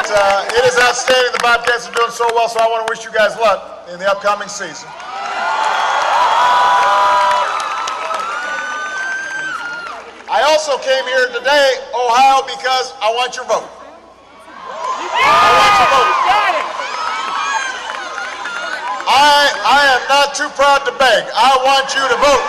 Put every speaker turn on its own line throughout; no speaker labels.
It is outstanding. The Bobcats are doing so well, so I want to wish you guys luck in the upcoming season. I also came here today, Ohio, because I want your vote. I want your vote. I am not too proud to beg. I want you to vote.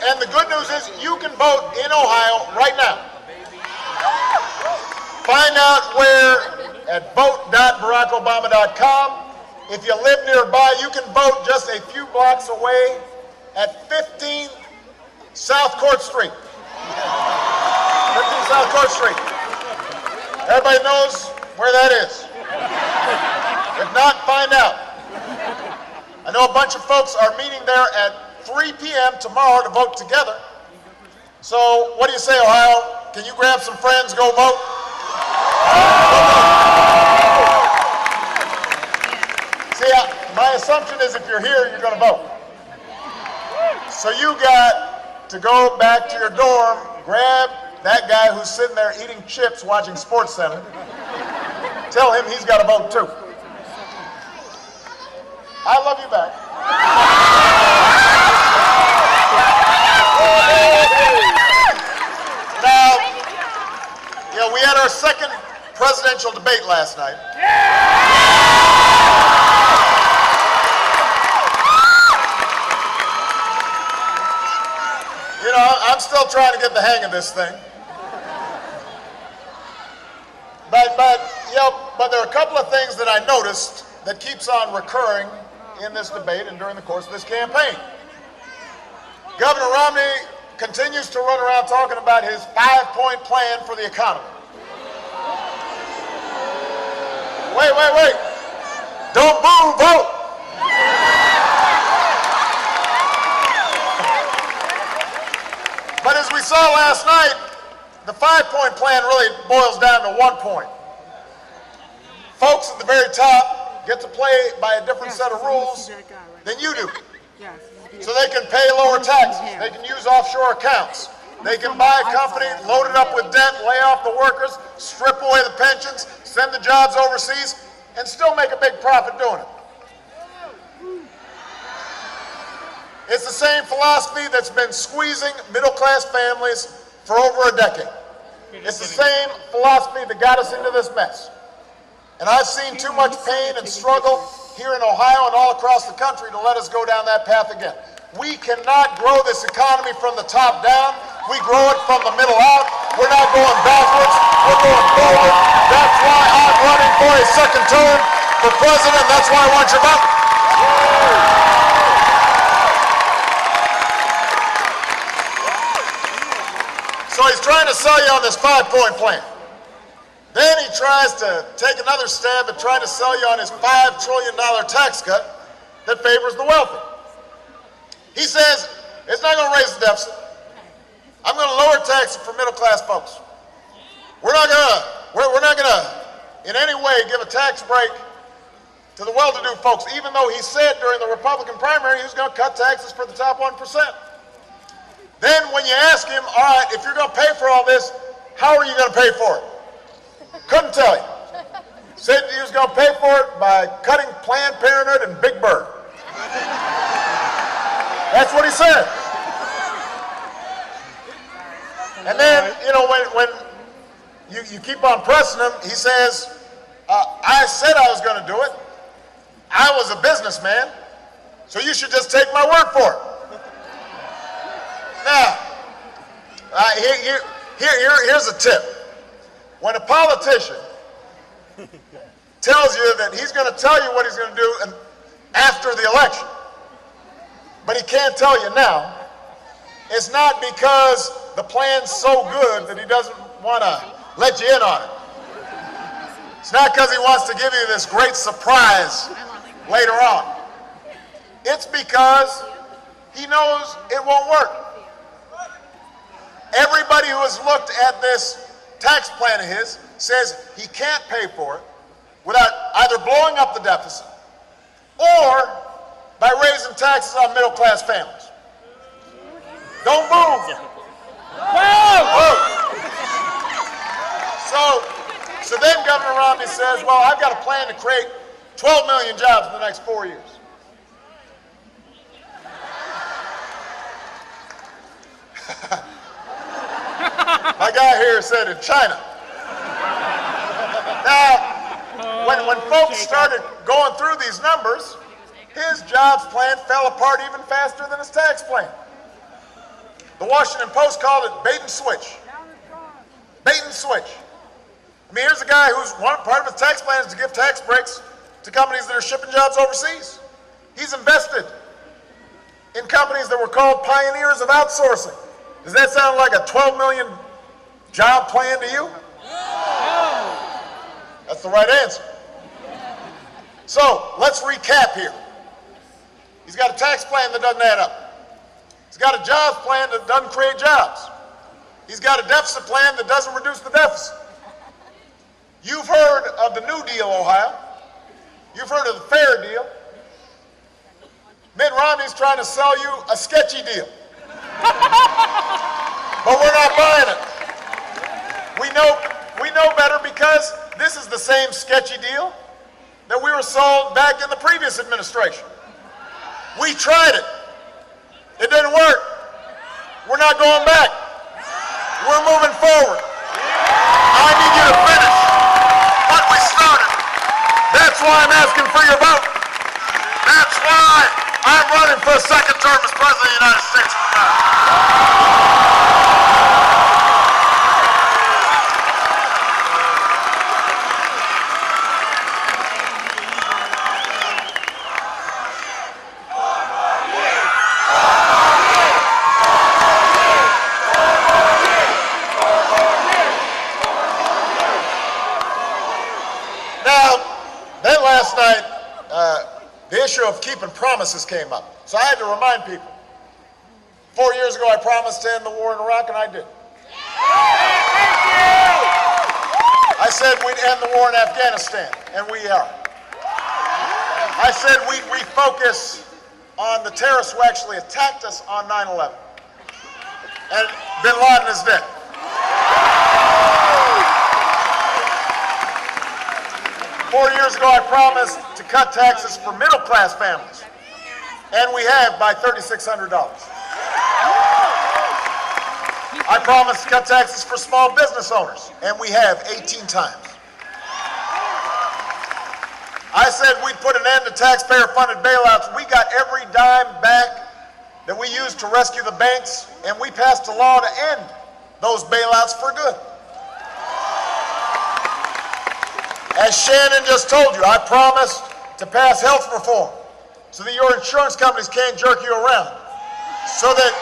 And the good news is you can vote in Ohio right now. Find out where at vote.barackobama.com. If you live nearby, you can vote just a few blocks away at 15 South Court Street. 15 South Court Street. Everybody knows where that is. If not, find out. I know a bunch of folks are meeting there at 3 p.m. tomorrow to vote together. So what do you say, Ohio? Can you grab some friends, go vote? See, my assumption is if you're here, you're going to vote. So you got to go back to your dorm, grab that guy who's sitting there eating chips watching SportsCenter. Tell him he's got to vote too. I love you back. Now, we had our second presidential debate last night. I'm still trying to get the hang of this thing. But there are a couple of things that I noticed that keeps on recurring in this debate and during the course of this campaign. Governor Romney continues to run around talking about his 5-point plan for the economy. Wait. Don't boo, vote. But as we saw last night, the 5-point plan really boils down to 1 point. Folks at the very top get to play by a different set of rules than you do. So they can pay lower taxes, they can use offshore accounts, they can buy a company, load it up with debt, lay off the workers, strip away the pensions, send the jobs overseas, and still make a big profit doing it. It's the same philosophy that's been squeezing middle-class families for over a decade. It's the same philosophy that got us into this mess. And I've seen too much pain and struggle here in Ohio and all across the country to let us go down that path again. We cannot grow this economy from the top down. We grow it from the middle out. We're not going backwards, we're going forward. That's why I'm running for a second term for president. That's why I want your vote. So he's trying to sell you on this 5-point plan. Then he tries to take another stab at trying to sell you on his $5 trillion tax cut that favors the wealthy. He says, it's not going to raise the deficit. I'm going to lower taxes for middle-class folks. We're not going to in any way give a tax break to the well-to-do folks, even though he said during the Republican primary he was going to cut taxes for the top 1%. Then when you ask him, all right, if you're going to pay for all this, how are you going to pay for it? Couldn't tell you. Said he was going to pay for it by cutting Planned Parenthood and Big Bird. That's what he said. And then, when you keep on pressing him, he says, I said I was going to do it. I was a businessman, so you should just take my word for it. Now, here's a tip. When a politician tells you that he's going to tell you what he's going to do after the election, but he can't tell you now, it's not because the plan's so good that he doesn't want to let you in on it. It's not because he wants to give you this great surprise later on. It's because he knows it won't work. Everybody who has looked at this tax plan of his says he can't pay for it without either blowing up the deficit or by raising taxes on middle-class families. Don't move. Whoa. So then Governor Romney says, well, I've got a plan to create 12 million jobs in the next 4 years. My guy here said in China. Now, when folks started going through these numbers, his jobs plan fell apart even faster than his tax plan. The Washington Post called it bait and switch. Bait and switch. I mean, here's a guy who's part of his tax plan is to give tax breaks to companies that are shipping jobs overseas. He's invested in companies that were called pioneers of outsourcing. Does that sound like a 12 million job plan to you? No. That's the right answer. So let's recap here. He's got a tax plan that doesn't add up. He's got a jobs plan that doesn't create jobs. He's got a deficit plan that doesn't reduce the deficit. You've heard of the New Deal, Ohio. You've heard of the fair deal. Mitt Romney's trying to sell you a sketchy deal. But we're not buying it. We know better because this is the same sketchy deal that we were sold back in the previous administration. We tried it. It didn't work. We're not going back. We're moving forward. I need you to finish what we started. That's why I'm asking for your vote. That's why I'm running for a second term as President of the United States of America. Last night, the issue of keeping promises came up. So I had to remind people. 4 years ago, I promised to end the war in Iraq, and I did. I said we'd end the war in Afghanistan, and we are. I said we'd refocus on the terrorists who actually attacked us on 9/11. And bin Laden is dead. Four years ago, I promised to cut taxes for middle-class families, and we have by $3,600. I promised to cut taxes for small business owners, and we have 18 times. I said we'd put an end to taxpayer-funded bailouts. We got every dime back that we used to rescue the banks, and we passed a law to end those bailouts for good. As Shannon just told you, I promised to pass health reform so that your insurance companies can't jerk you around, so that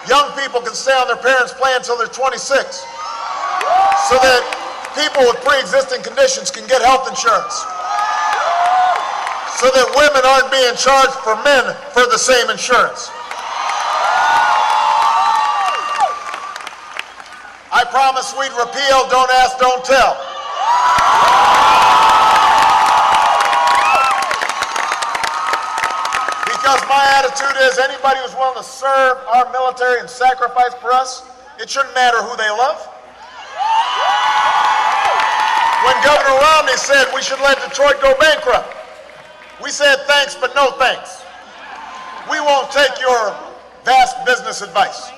young people can stay on their parents' plan until they're 26, so that people with pre-existing conditions can get health insurance, so that women aren't being charged for men for the same insurance. I promised we'd repeal Don't Ask, Don't Tell. Because my attitude is anybody who's willing to serve our military and sacrifice for us, it shouldn't matter who they love. When Governor Romney said we should let Detroit go bankrupt, we said thanks, but no thanks. We won't take your vast business advice.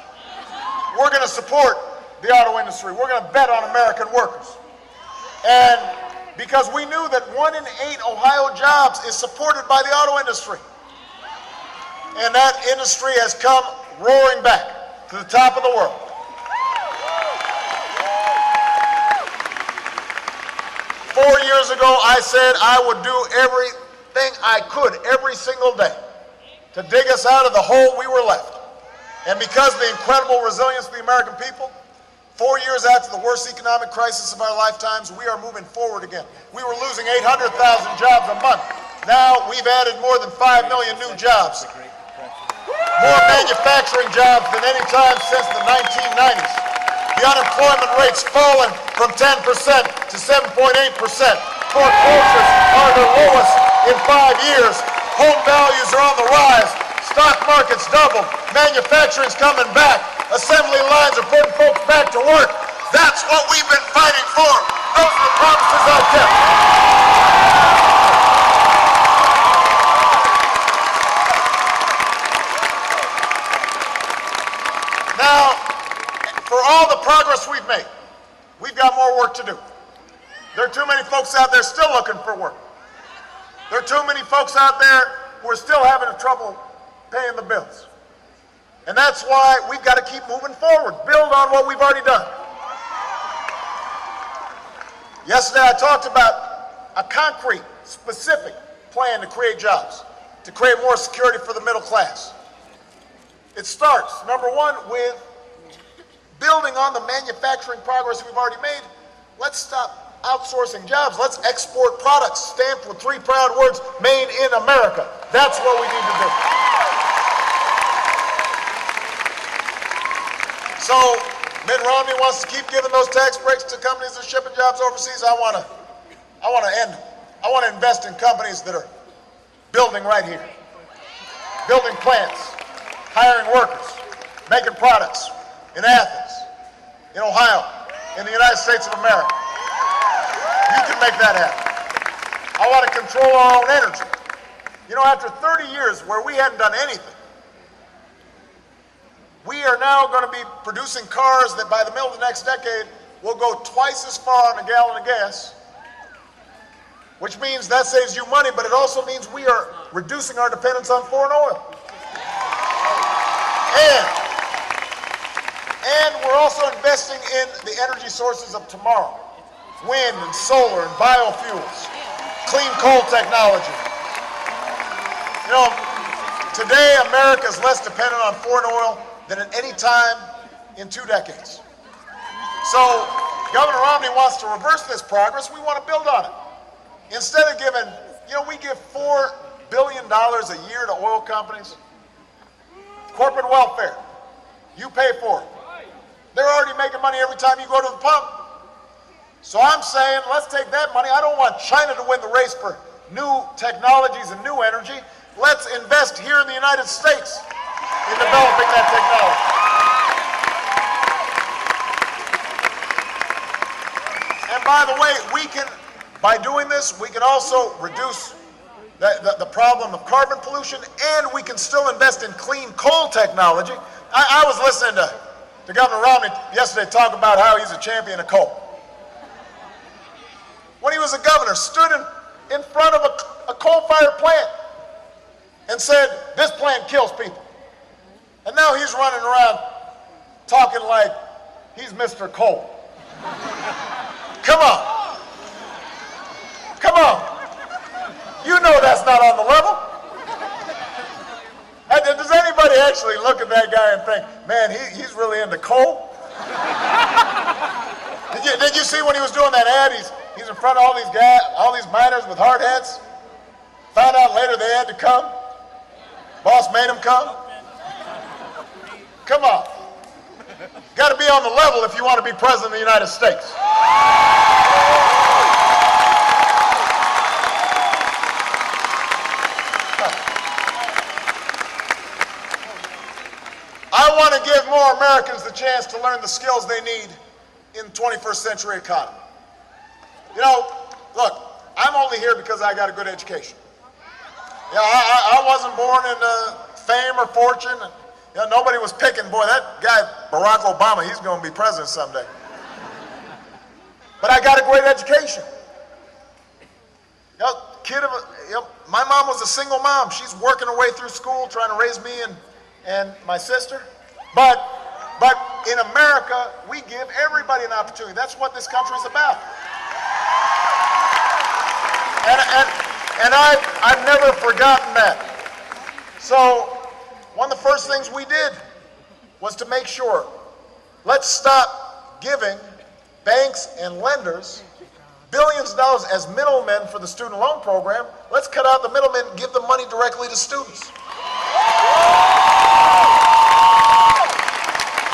We're going to support the auto industry. We're going to bet on American workers. And because we knew that 1 in 8 Ohio jobs is supported by the auto industry. And that industry has come roaring back to the top of the world. Four years ago, I said I would do everything I could every single day to dig us out of the hole we were left. And because of the incredible resilience of the American people, 4 years after the worst economic crisis of our lifetimes, we are moving forward again. We were losing 800,000 jobs a month. Now we've added more than 5 million new jobs. More manufacturing jobs than any time since the 1990s. The unemployment rate's fallen from 10% to 7.8%. Foreclosures are the lowest in 5 years. Home values are on the rise. stock market's doubled, manufacturing's coming back, assembly lines are putting folks back to work. That's what we've been fighting for. Those are the promises I've kept. Now, for all the progress we've made, we've got more work to do. There are too many folks out there still looking for work. There are too many folks out there who are still having trouble paying the bills. And that's why we've got to keep moving forward, build on what we've already done. Yesterday I talked about a concrete, specific plan to create jobs, to create more security for the middle class. It starts, number one, with building on the manufacturing progress we've already made. Let's stop outsourcing jobs. Let's export products stamped with three proud words, made in America. That's what we need to do. So Mitt Romney wants to keep giving those tax breaks to companies that are shipping jobs overseas. I want to end them. I want to invest in companies that are building right here, building plants, hiring workers, making products in Athens, in Ohio, in the United States of America. You can make that happen. I want to control our own energy. You know, after 30 years where we hadn't done anything, we are now going to be producing cars that by the middle of the next decade will go twice as far on a gallon of gas, which means that saves you money, but it also means we are reducing our dependence on foreign oil. And we're also investing in the energy sources of tomorrow. Wind and solar and biofuels, clean coal technology. You know, today America is less dependent on foreign oil than at any time in 2 decades. So Governor Romney wants to reverse this progress. We want to build on it. Instead of giving, you know, we give $4 billion a year to oil companies. Corporate welfare, you pay for it. They're already making money every time you go to the pump. So I'm saying, let's take that money. I don't want China to win the race for new technologies and new energy. Let's invest here in the United States in developing that technology. And by the way, by doing this, we can also reduce the problem of carbon pollution, and we can still invest in clean coal technology. I was listening to Governor Romney yesterday talk about how he's a champion of coal. When he was a governor, stood in front of a coal-fired plant and said, this plant kills people. And now he's running around talking like he's Mr. Coal. Come on. Come on. You know that's not on the level. Does anybody actually look at that guy and think, man, he's really into coal? Did you see when he was doing that ad? He's in front of all these guys, all these miners with hard hats. Found out later they had to come. Boss made them come. Come on. Got to be on the level if you want to be president of the United States. I want to give more Americans the chance to learn the skills they need in the 21st century economy. You know, look, I'm only here because I got a good education. You know, I wasn't born into fame or fortune. You know, nobody was picking, boy, that guy, Barack Obama, he's going to be president someday. But I got a great education. You know, my mom was a single mom. She's working her way through school, trying to raise me and my sister. But in America, we give everybody an opportunity. That's what this country's about. And I've never forgotten that. So one of the first things we did was to make sure, let's stop giving banks and lenders billions of dollars as middlemen for the student loan program. Let's cut out the middlemen and give the money directly to students.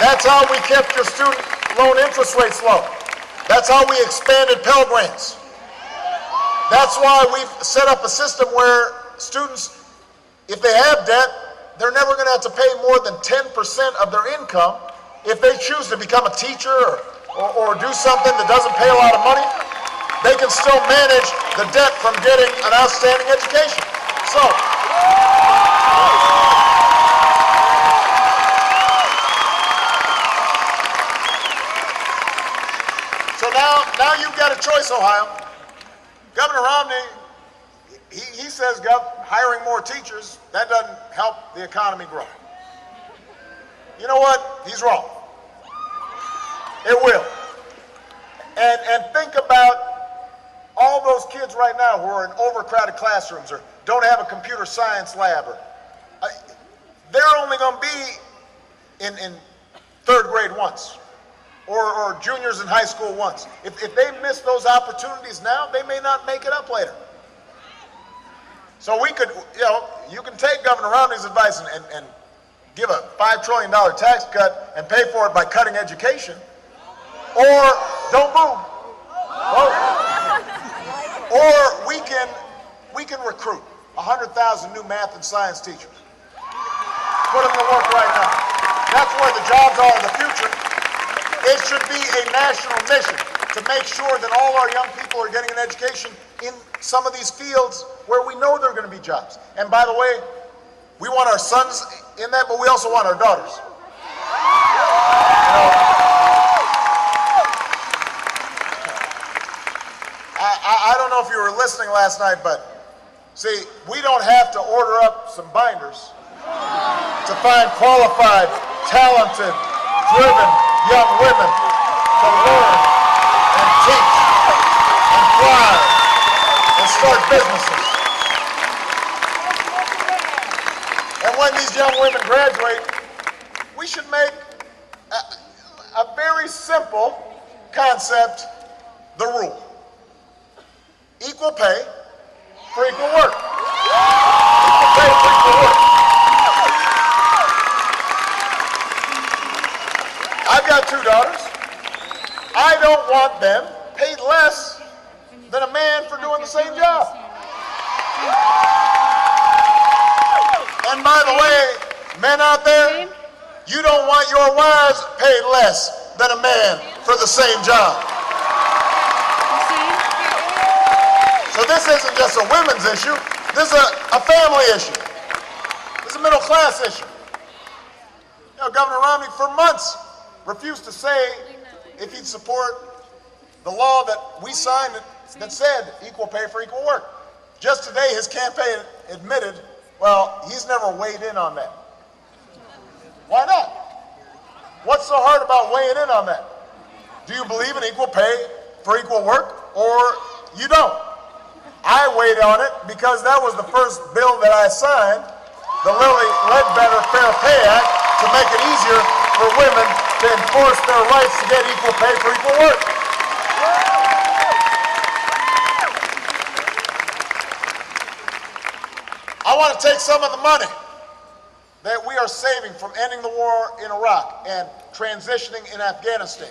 That's how we kept your student loan interest rates low. That's how we expanded Pell Grants. That's why we've set up a system where students, if they have debt, they're never going to have to pay more than 10% of their income if they choose to become a teacher or do something that doesn't pay a lot of money. They can still manage the debt from getting an outstanding education. So now you've got a choice, Ohio. Governor Romney, he says hiring more teachers, that doesn't help the economy grow. You know what? He's wrong. It will. And think about all those kids right now who are in overcrowded classrooms or don't have a computer science lab. They're only going to be in third grade once or juniors in high school once. If they miss those opportunities now, they may not make it up later. So we could, you can take Governor Romney's advice and give a $5 trillion tax cut and pay for it by cutting education, or don't move. Or we can recruit 100,000 new math and science teachers. Put them to work right now. That's where the jobs are in the future. It should be a national mission to make sure that all our young people are getting an education in some of these fields where we know there are going to be jobs. And by the way, we want our sons in that, but we also want our daughters. I don't know if you were listening last night, but see, we don't have to order up some binders to find qualified, talented, driven young women to learn and teach and fly and start businesses. And when these young women graduate, we should make a very simple concept the rule. Equal pay for equal work. Equal pay for equal work. I've got 2 daughters. I don't want them paid less than a man for doing the same job. And by the way, men out there, you don't want your wives paid less than a man for the same job. So this isn't just a women's issue, this is a family issue. This is a middle class issue. Governor Romney for months refused to say if he'd support the law that we signed that said equal pay for equal work. Just today his campaign admitted, well, he's never weighed in on that. Why not? What's so hard about weighing in on that? Do you believe in equal pay for equal work or you don't? I weighed on it because that was the first bill that I signed, the Lilly Ledbetter Fair Pay Act, to make it easier for women to enforce their rights to get equal pay for equal work. I want to take some of the money that we are saving from ending the war in Iraq and transitioning in Afghanistan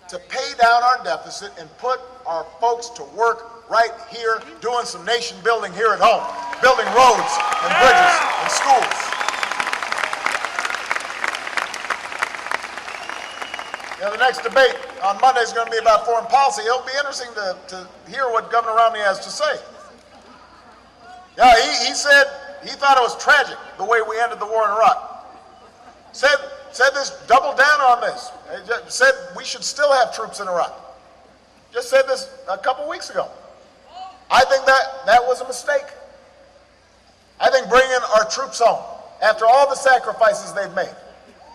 to pay down our deficit and put our folks to work right here, doing some nation building here at home, building roads and bridges and schools. The next debate on Monday is going to be about foreign policy. It'll be interesting to hear what Governor Romney has to say. Yeah, he said he thought it was tragic the way we ended the war in Iraq. Said this, doubled down on this. Said we should still have troops in Iraq. Just said this a couple weeks ago. I think that was a mistake. I think bringing our troops home, after all the sacrifices they've made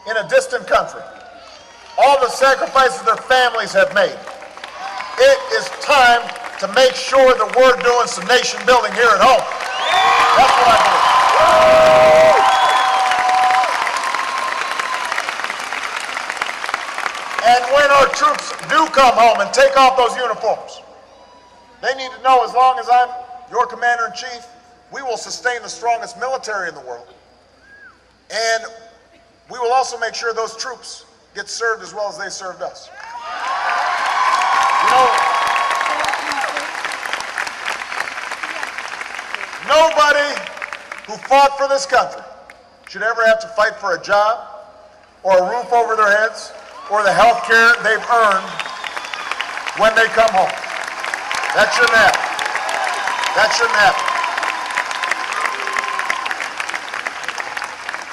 in a distant country, all the sacrifices their families have made, it is time to make sure that we're doing some nation building here at home. That's what I believe. And when our troops do come home and take off those uniforms, they need to know, as long as I'm your commander-in-chief, we will sustain the strongest military in the world. And we will also make sure those troops get served as well as they served us. Nobody who fought for this country should ever have to fight for a job or a roof over their heads or the health care they've earned when they come home. That shouldn't happen. That shouldn't happen.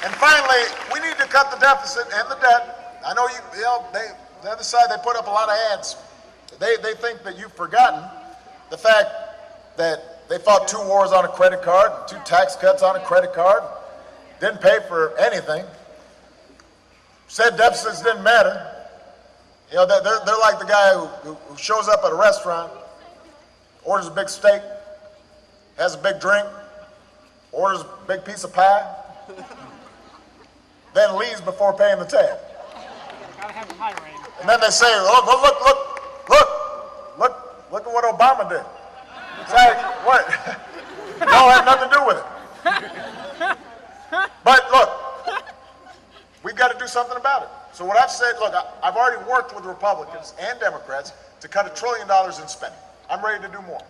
And finally, we need to cut the deficit and the debt. I know the other side, they put up a lot of ads. They think that you've forgotten the fact that they fought 2 wars on a credit card, 2 tax cuts on a credit card, didn't pay for anything, said deficits didn't matter. You know, they're like the guy who shows up at a restaurant, orders a big steak, has a big drink, orders a big piece of pie, then leaves before paying the tab.
Gotta have a high rate.
And then they say, look at what Obama did. It's like, what? It all had nothing to do with it. But look, we've got to do something about it. So what I've said, look, I've already worked with Republicans and Democrats to cut $1 trillion in spending. I'm ready to do more.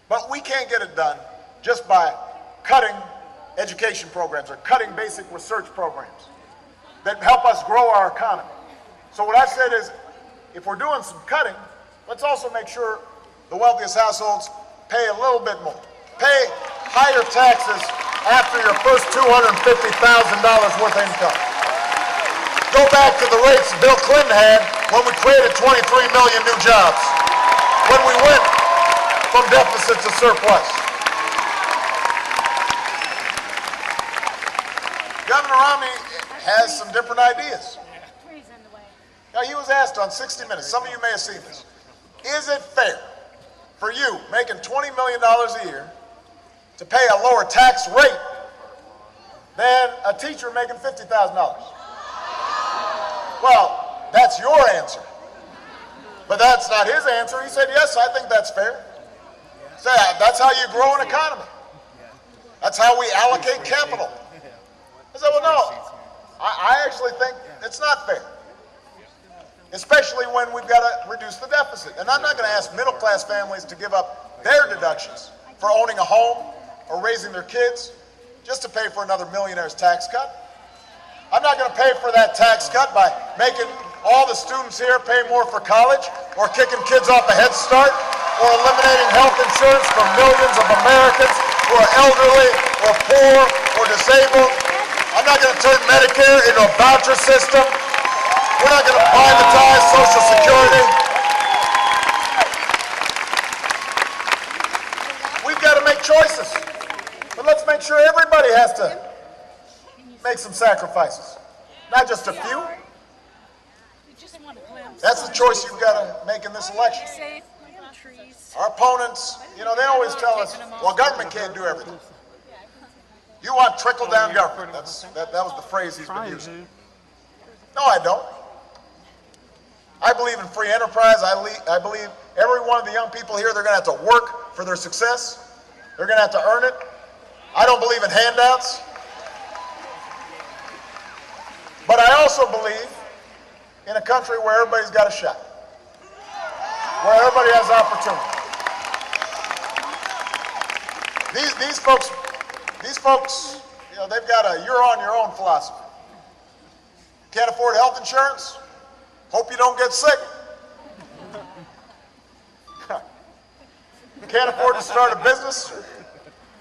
But we can't get it done just by cutting education programs or cutting basic research programs that help us grow our economy. So what I've said is, if we're doing some cutting, let's also make sure the wealthiest households pay a little bit more. Pay higher taxes after your first $250,000 worth of income. Go back to the rates Bill Clinton had when we created 23 million new jobs, when we went from deficit to surplus. Governor Romney has some different ideas. Now, he was asked on 60 Minutes, some of you may have seen this, is it fair for you making $20 million a year to pay a lower tax rate than a teacher making $50,000? Well, that's your answer. But that's not his answer. He said, yes, I think that's fair. So that's how you grow an economy. That's how we allocate capital. I said, well, no, I actually think it's not fair. Especially when we've got to reduce the deficit. And I'm not going to ask middle-class families to give up their deductions for owning a home or raising their kids just to pay for another millionaire's tax cut. I'm not going to pay for that tax cut by making all the students here pay more for college or kicking kids off a Head Start or eliminating health insurance for millions of Americans who are elderly or poor or disabled. I'm not going to turn Medicare into a voucher system. We're not going to privatize Social Security. We've got to make choices. But let's make sure everybody has to make some sacrifices. Not just a few. That's the choice you've got to make in this election. Our opponents, you know, they always tell us, well, government can't do everything. You want trickle-down government. That was the phrase he's been using. No, I don't. I believe in free enterprise. I believe every one of the young people here, they're going to have to work for their success. They're going to have to earn it. I don't believe in handouts. But I also believe in a country where everybody's got a shot, where everybody has opportunity. These folks, you know, they've got a you're on your own philosophy. Can't afford health insurance? Hope you don't get sick. Can't afford to start a business?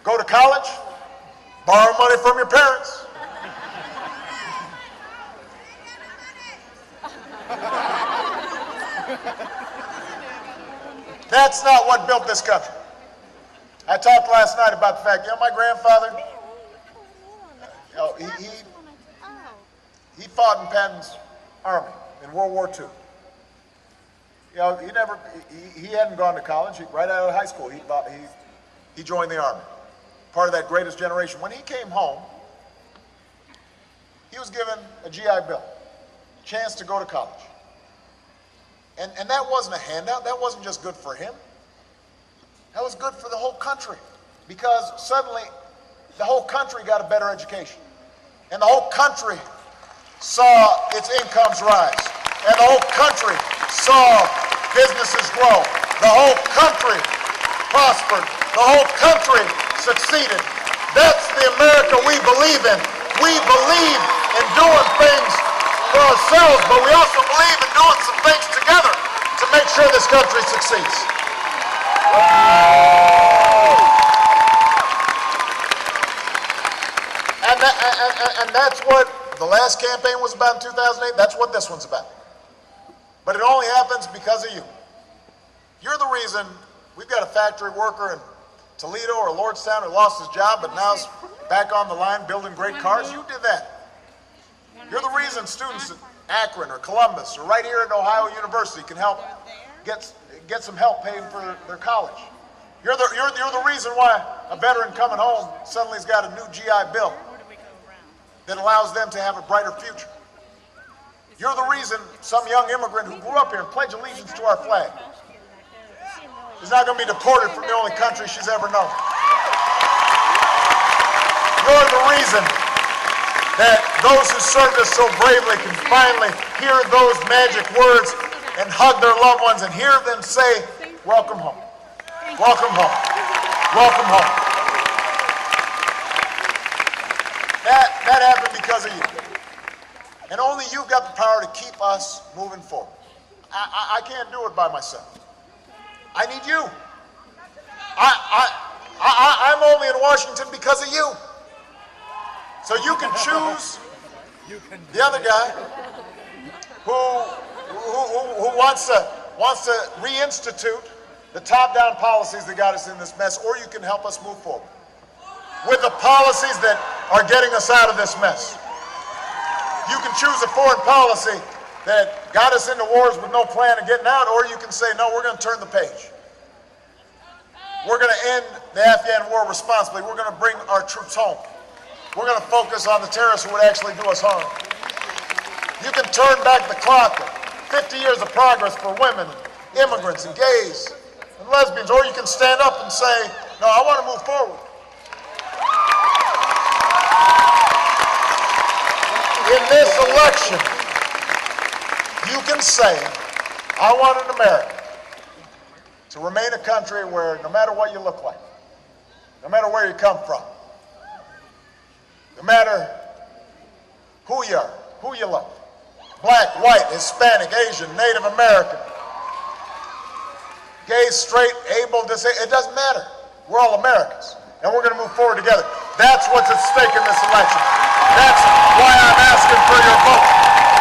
Go to college? Borrow money from your parents? That's not what built this country. I talked last night about the fact, you know, my grandfather, you know, he fought in Patton's army in World War II. You know, he hadn't gone to college. Right out of high school, he joined the army. Part of that greatest generation. When he came home, he was given a GI Bill, chance to go to college. And that wasn't a handout. That wasn't just good for him. That was good for the whole country, because suddenly the whole country got a better education. And the whole country saw its incomes rise. And the whole country saw businesses grow. The whole country prospered. The whole country succeeded. That's the America we believe in. We believe in doing things for ourselves, but we also believe in doing some things together to make sure this country succeeds. And that's what the last campaign was about in 2008. That's what this one's about. But it only happens because of you. You're the reason we've got a factory worker in Toledo or Lordstown who lost his job but now's back on the line building great cars. You did that. You're the reason students in Akron or Columbus or right here at Ohio University can help get some help paying for their college. You're the reason why a veteran coming home suddenly's got a new GI Bill that allows them to have a brighter future. You're the reason some young immigrant who grew up here and pledged allegiance to our flag is not going to be deported from the only country she's ever known. You're the reason that those who served us so bravely can finally hear those magic words and hug their loved ones and hear them say, welcome home. Welcome home. Welcome home. That happened because of you. And only you've got the power to keep us moving forward. I can't do it by myself. I need you. I'm only in Washington because of you. So you can choose the other guy who wants to reinstitute the top-down policies that got us in this mess, or you can help us move forward with the policies that are getting us out of this mess. You can choose a foreign policy that got us into wars with no plan of getting out, or you can say, no, we're going to turn the page. We're going to end the Afghan war responsibly. We're going to bring our troops home. We're going to focus on the terrorists who would actually do us harm. You can turn back the clock of 50 years of progress for women, immigrants, and gays, and lesbians, or you can stand up and say, no, I want to move forward. In this election, you can say, I want an America to remain a country where no matter what you look like, no matter where you come from, no matter who you are, who you love, black, white, Hispanic, Asian, Native American, gay, straight, able, disabled, it doesn't matter. We're all Americans, and we're going to move forward together. That's what's at stake in this election. That's why I'm asking for your vote.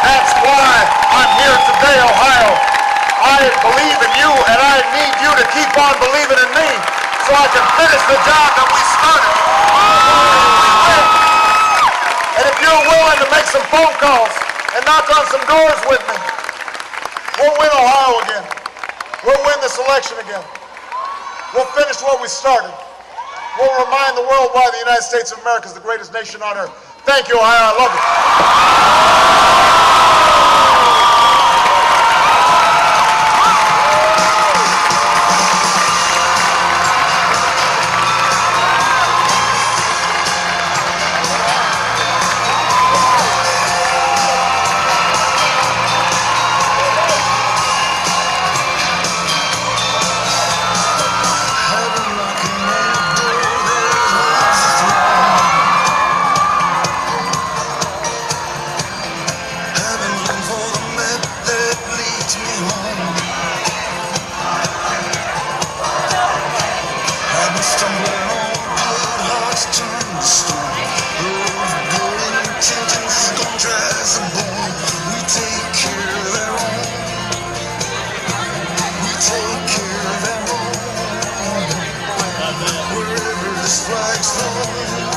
That's why I'm here today, Ohio. I believe in you, and I need you to keep on believing in me so I can finish the job that we started. And if you're willing to make some phone calls and knock on some doors with me, we'll win Ohio again. We'll win this election again. We'll finish what we started. We'll remind the world why the United States of America is the greatest nation on earth. Thank you, Ohio. I love you.
Wherever this flag's flown.